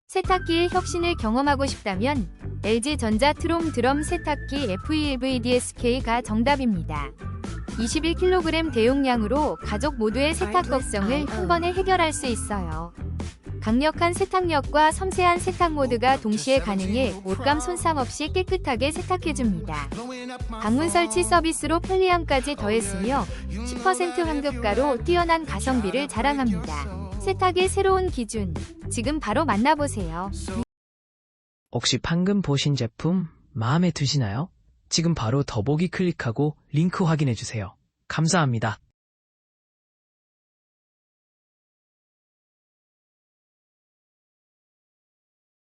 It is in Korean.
세탁기의 혁신을 경험하고 싶다면 LG전자 트롬 드럼 세탁기 FE-LVDSK가 정답입니다. 21kg 대용량으로 가족 모두의 세탁 걱정을 한 번에 해결할 수 있어요. 강력한 세탁력과 섬세한 세탁 모드가 동시에 가능해 옷감 손상 없이 깨끗하게 세탁해줍니다. 방문 설치 서비스로 편리함까지 더했으며 10% 환급가로 뛰어난 가성비를 자랑합니다. 세탁의 새로운 기준, 지금 바로 만나보세요. 혹시 방금 보신 제품 마음에 드시나요? 지금 바로 더보기 클릭하고 링크 확인해주세요. 감사합니다.